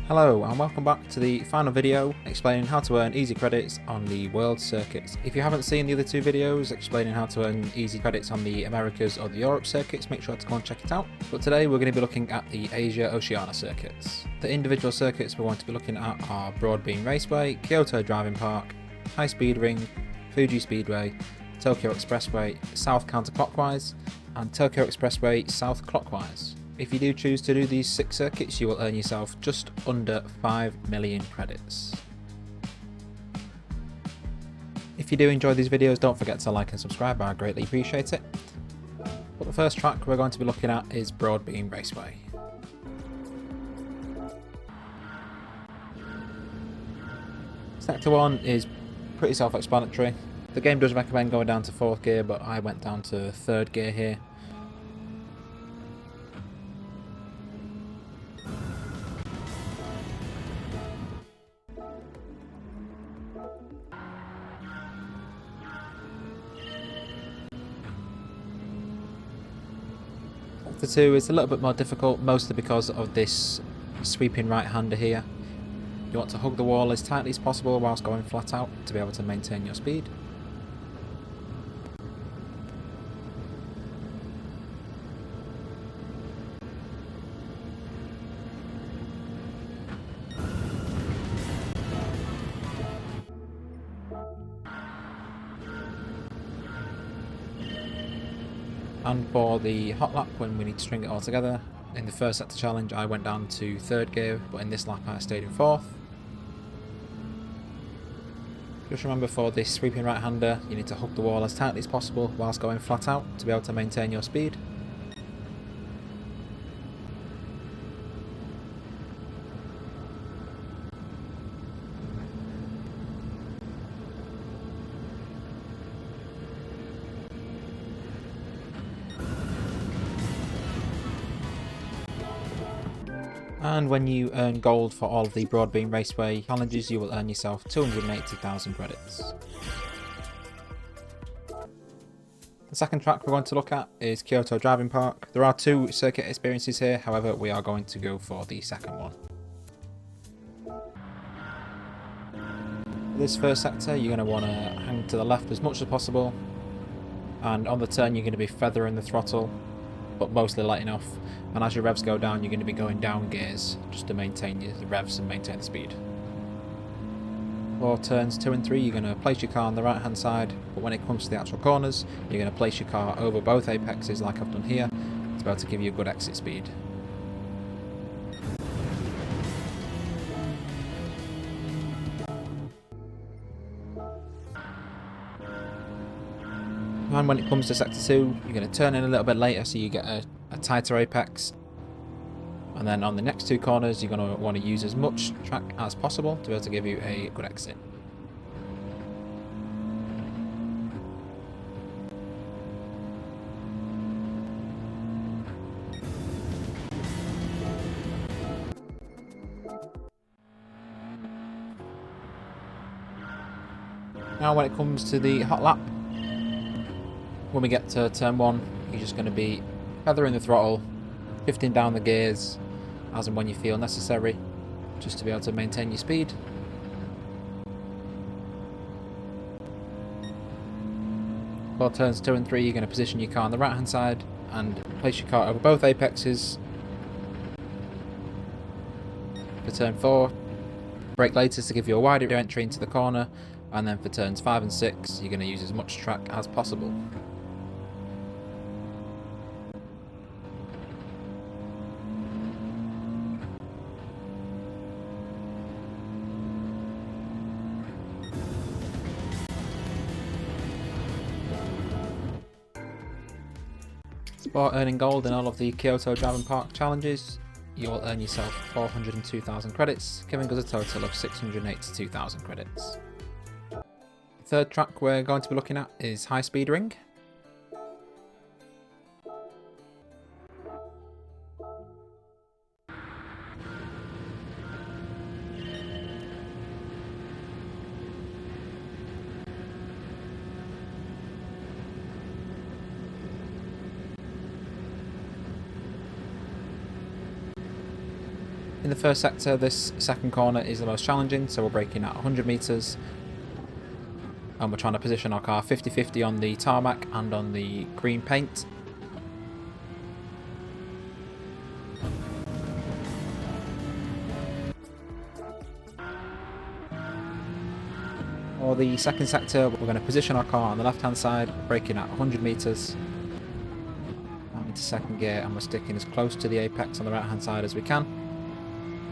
Hello and welcome back to the final video explaining how to earn easy credits on the world circuits. If you haven't seen the other two videos explaining how to earn easy credits on the Americas or the Europe circuits, make sure to go and check it out. But today we're going to be looking at the Asia Oceania circuits. The individual circuits we're going to be looking at are Broadbean Raceway, Kyoto Driving Park, High Speed Ring, Fuji Speedway, Tokyo Expressway South Counterclockwise, and Tokyo Expressway South Clockwise. If you do choose to do these 6 circuits, you will earn yourself just under 5 million credits. If you do enjoy these videos, don't forget to like and subscribe, I greatly appreciate it. But the first track we're going to be looking at is Broadbean Raceway. Sector 1 is pretty self-explanatory. The game does recommend going down to 4th gear, but I went down to 3rd gear here. Sector 2 is a little bit more difficult, mostly because of this sweeping right-hander here. You want to hug the wall as tightly as possible whilst going flat out to be able to maintain your speed. And for the hot lap, when we need to string it all together, in the first sector challenge I went down to 3rd gear, but in this lap I stayed in 4th. Just remember, for this sweeping right-hander, you need to hug the wall as tightly as possible whilst going flat out to be able to maintain your speed. And when you earn gold for all of the Broadbean Raceway challenges, you will earn yourself 280,000 credits. The second track we're going to look at is Kyoto Driving Park. There are 2 circuit experiences here, however we are going to go for the second one. For this first sector, you're going to want to hang to the left as much as possible, and on the turn you're going to be feathering the throttle, but mostly letting off, and as your revs go down you're going to be going down gears just to maintain your revs and maintain the speed. For turns 2 and 3 you're going to place your car on the right hand side, but when it comes to the actual corners you're going to place your car over both apexes like I've done here to be able to give you a good exit speed. And when it comes to sector 2, you're going to turn in a little bit later so you get a tighter apex. And then on the next 2 corners, you're going to want to use as much track as possible to be able to give you a good exit. Now when it comes to the hot lap, when we get to turn 1, you're just going to be feathering the throttle, shifting down the gears as and when you feel necessary, just to be able to maintain your speed. For turns 2 and 3, you're going to position your car on the right hand side and place your car over both apexes. For turn 4, brake later to give you a wider entry into the corner, and then for turns 5 and 6, you're going to use as much track as possible. For earning gold in all of the Kyoto Driving Park challenges, you will earn yourself 402,000 credits, giving us a total of 682,000 credits. The third track we're going to be looking at is High Speed Ring. In the first sector, this second corner is the most challenging, so we're braking at 100 metres. And we're trying to position our car 50-50 on the tarmac and on the green paint. For the second sector, we're going to position our car on the left hand side, braking at 100 metres. I'm into second gear and we're sticking as close to the apex on the right hand side as we can.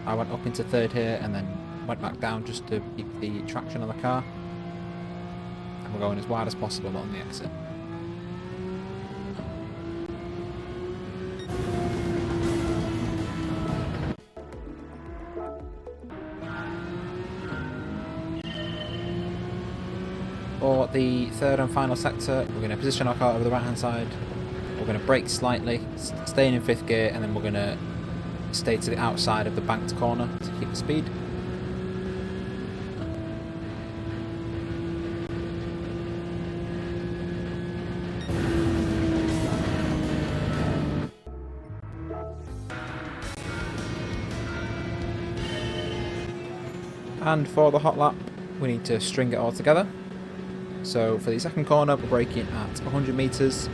I went up into third here and then went back down just to keep the traction on the car. And we're going as wide as possible on the exit. For the third and final sector, we're going to position our car over the right hand side. We're going to brake slightly, staying in fifth gear, and then we're going to stay to the outside of the banked corner to keep the speed. And for the hot lap, we need to string it all together. So for the second corner, we're braking at 100 metres,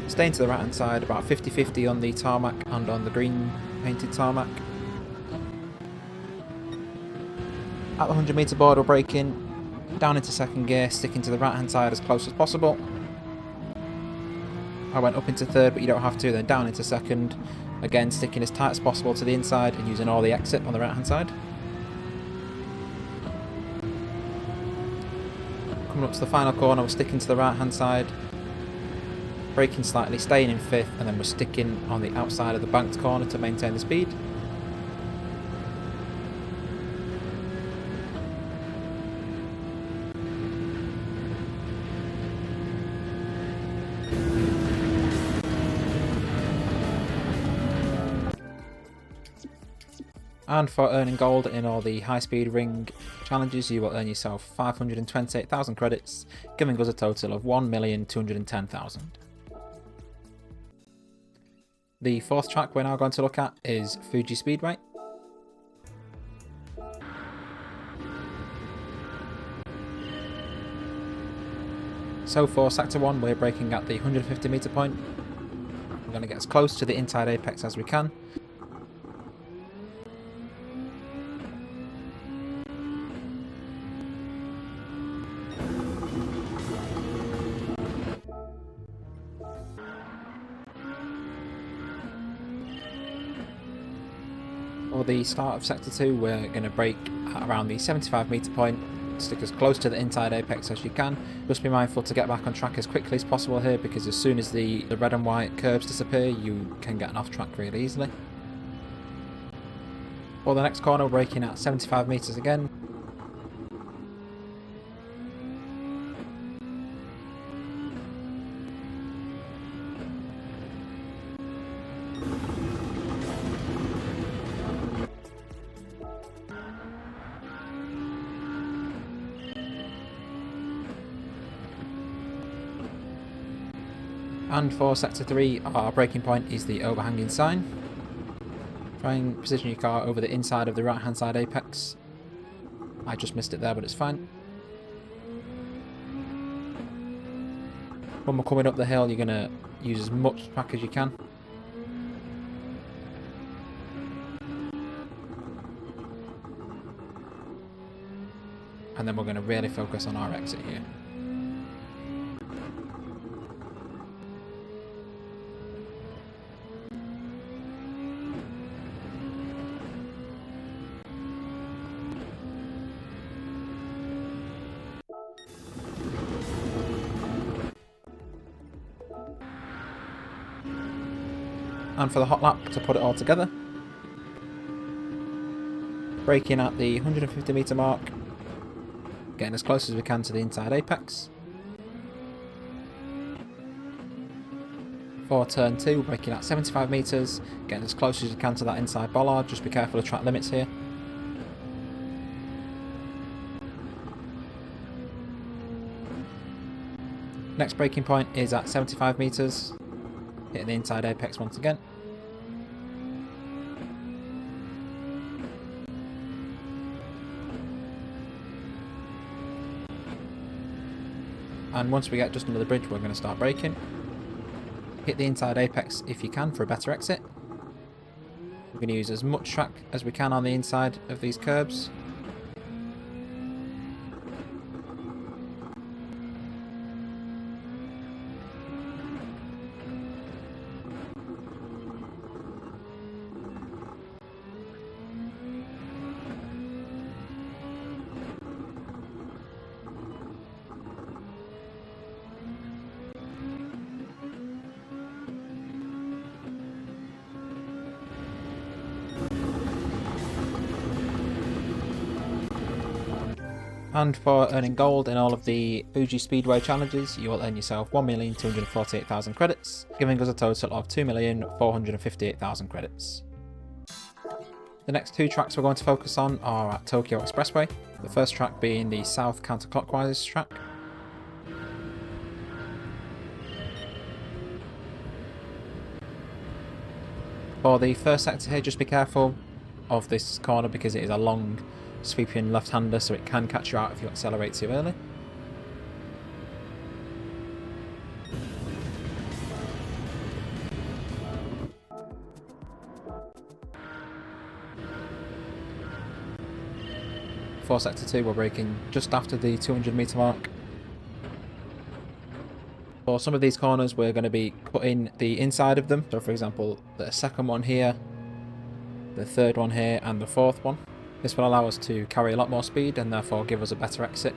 staying to the right hand side, about 50-50 on the tarmac and on the green painted tarmac. At the 100 metre board, we're braking down into second gear, sticking to the right hand side as close as possible. I went up into third, but you don't have to, then down into second, again sticking as tight as possible to the inside and using all the exit on the right hand side. Coming up to the final corner, we're sticking to the right hand side, braking slightly, staying in fifth, and then we're sticking on the outside of the banked corner to maintain the speed. And for earning gold in all the high speed ring challenges, you will earn yourself 528,000 credits, giving us a total of 1,210,000. The fourth track we're now going to look at is Fuji Speedway. So for sector 1, we're braking at the 150 metre point. We're going to get as close to the inside apex as we can. For the start of sector 2, we're going to brake at around the 75 metre point, stick as close to the inside apex as you can. Just be mindful to get back on track as quickly as possible here, because as soon as the red and white curves disappear, you can get off track really easily. For the next corner, we're braking at 75 metres again. And for sector 3, our braking point is the overhanging sign. Try and position your car over the inside of the right hand side apex. I just missed it there, but it's fine. When we're coming up the hill, you're going to use as much track as you can. And then we're going to really focus on our exit here. And for the hot lap, to put it all together, braking at the 150 metre mark, getting as close as we can to the inside apex. For turn 2, braking at 75 metres, getting as close as you can to that inside bollard. Just be careful of track limits here. Next braking point is at 75 metres, hitting the inside apex once again. and once we get just under the bridge we're going to start braking. Hit the inside apex if you can for a better exit. We're going to use as much track as we can on the inside of these curbs. And for earning gold in all of the Fuji Speedway challenges, you will earn yourself 1,248,000 credits, giving us a total of 2,458,000 credits. The next two tracks we're going to focus on are at Tokyo Expressway, the first track being the South Counterclockwise track. For the first sector here, just be careful of this corner because it is a long sweeping left-hander, so it can catch you out if you accelerate too early. For sector 2 we're braking just after the 200 meter mark. For some of these corners we're going to be cutting the inside of them, so for example the second one here, the third one here and the fourth one. This will allow us to carry a lot more speed and therefore give us a better exit.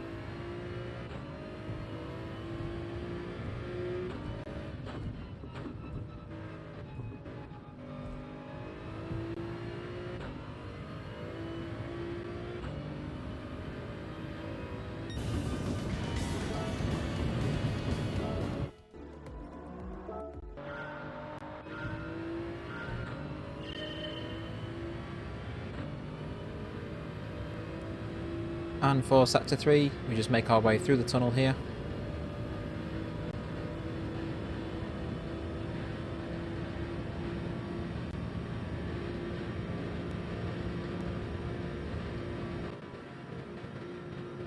And for sector 3, we just make our way through the tunnel here.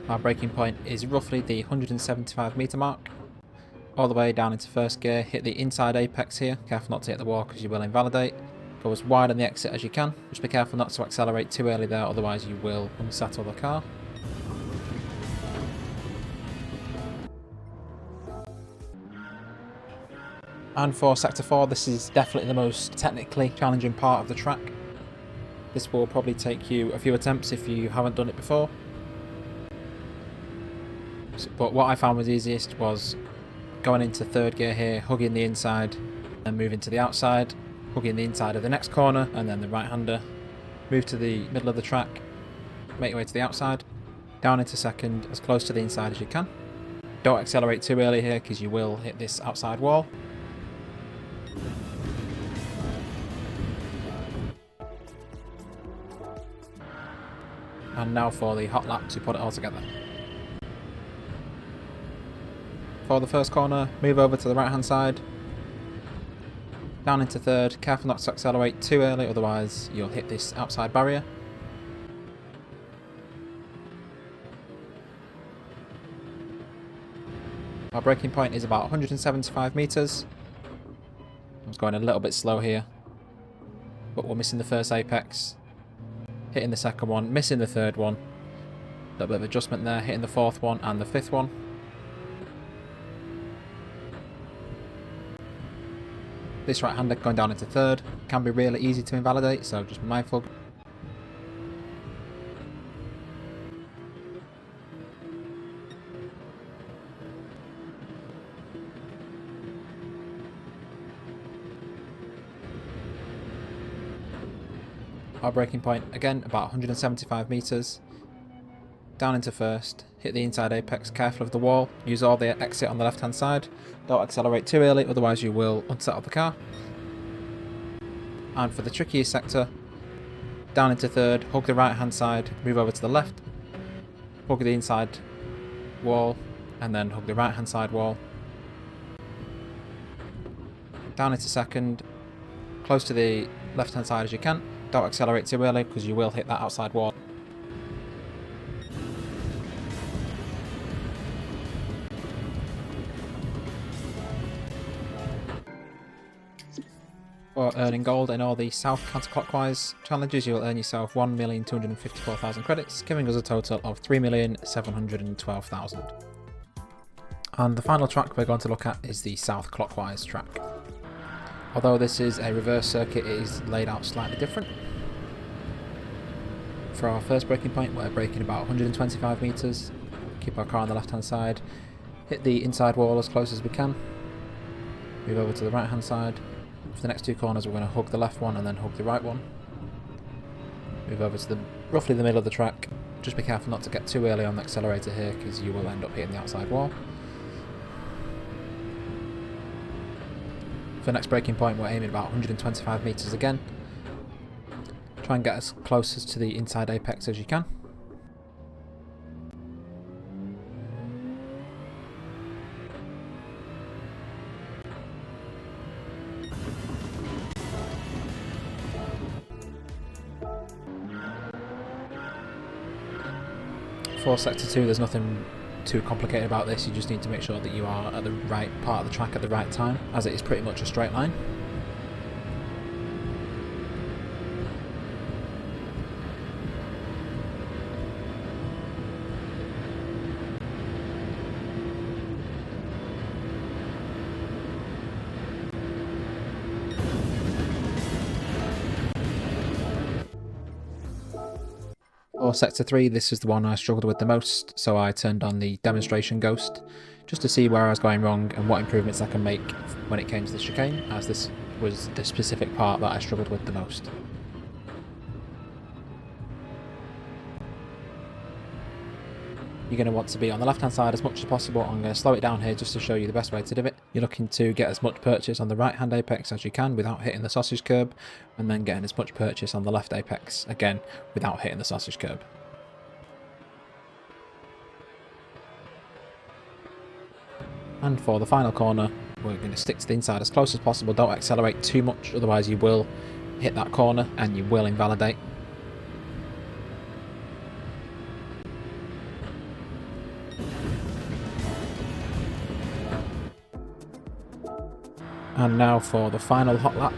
Our braking point is roughly the 175 meter mark. All the way down into first gear, hit the inside apex here. Careful not to hit the wall because you will invalidate. Go as wide on the exit as you can. Just be careful not to accelerate too early there, otherwise you will unsettle the car. And for sector 4, this is definitely the most technically challenging part of the track. This will probably take you a few attempts if you haven't done it before. But what I found was easiest was going into third gear here, hugging the inside, and moving to the outside, hugging the inside of the next corner, and then the right-hander. Move to the middle of the track, make your way to the outside, down into second, as close to the inside as you can. Don't accelerate too early here because you will hit this outside wall. And now for the hot lap to put it all together. For the first corner, move over to the right hand side, down into third, careful not to accelerate too early, otherwise you'll hit this outside barrier. Our braking point is about 175 metres. I was going a little bit slow here, but we're missing the first apex. Hitting the second one, missing the third one. A little bit of adjustment there, hitting the fourth one and the fifth one. This right-hander going down into third can be really easy to invalidate, so just be mindful. Our braking point, again, about 175 metres. Down into first, hit the inside apex, careful of the wall, use all the exit on the left hand side. Don't accelerate too early, otherwise you will unsettle the car. And for the trickiest sector, down into third, hug the right hand side, move over to the left, hug the inside wall, and then hug the right hand side wall. Down into second, close to the left hand side as you can. Don't accelerate too early because you will hit that outside wall. For earning gold in all the south counterclockwise challenges, you will earn yourself 1,254,000 credits, giving us a total of 3,712,000. And the final track we're going to look at is the south clockwise track. Although this is a reverse circuit, it is laid out slightly different. For our first braking point, we're braking about 125 metres, keep our car on the left hand side, hit the inside wall as close as we can, move over to the right hand side. For the next two corners we're going to hug the left one and then hug the right one. Move over to roughly the middle of the track. Just be careful not to get too early on the accelerator here because you will end up hitting the outside wall. For the next braking point we're aiming about 125 metres again. Try and get as close as to the inside apex as you can. For Sector 2 there's nothing too complicated about this, you just need to make sure that you are at the right part of the track at the right time, as it is pretty much a straight line. For Sector 3, this is the one I struggled with the most, so I turned on the demonstration ghost just to see where I was going wrong and what improvements I can make when it came to the chicane, as this was the specific part that I struggled with the most. You're going to want to be on the left hand side as much as possible. I'm going to slow it down here just to show you the best way to do it. You're looking to get as much purchase on the right hand apex as you can without hitting the sausage curb, and then getting as much purchase on the left apex again without hitting the sausage curb. And for the final corner we're going to stick to the inside as close as possible. Don't accelerate too much, otherwise you will hit that corner and you will invalidate. And now for the final hot lap.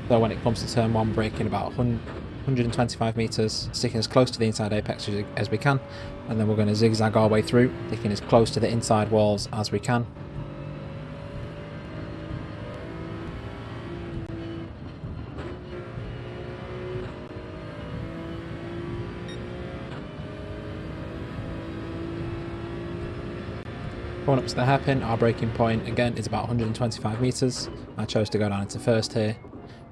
So when it comes to turn 1, braking about 125 metres, sticking as close to the inside apex as we can, and then we're going to zigzag our way through, sticking as close to the inside walls as we can. Going up to the hairpin, our braking point again is about 125 metres. I chose to go down into first here,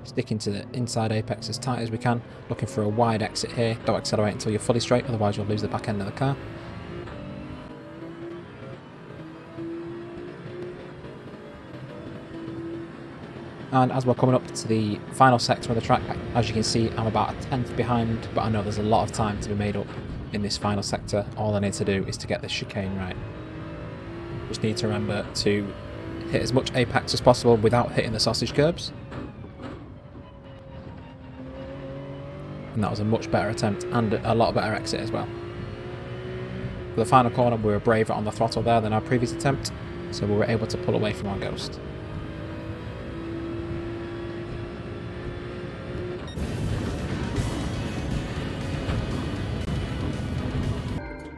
sticking to the inside apex as tight as we can, looking for a wide exit here. Don't accelerate until you're fully straight, otherwise you'll lose the back end of the car. And as we're coming up to the final sector of the track, as you can see I'm about a tenth behind, but I know there's a lot of time to be made up in this final sector. All I need to do is to get this chicane right. Just need to remember to hit as much apex as possible without hitting the sausage curbs. And that was a much better attempt and a lot better exit as well. For the final corner we were braver on the throttle there than our previous attempt, so we were able to pull away from our ghost.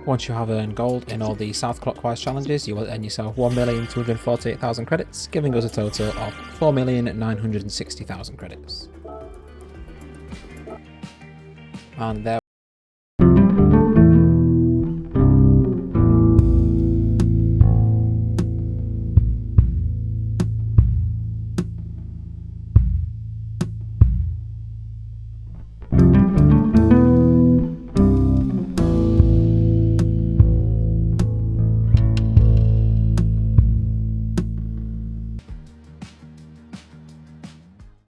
Once you have earned gold in all the south clockwise challenges, you will earn yourself 1,248,000 credits, giving us a total of 4,960,000 credits. And there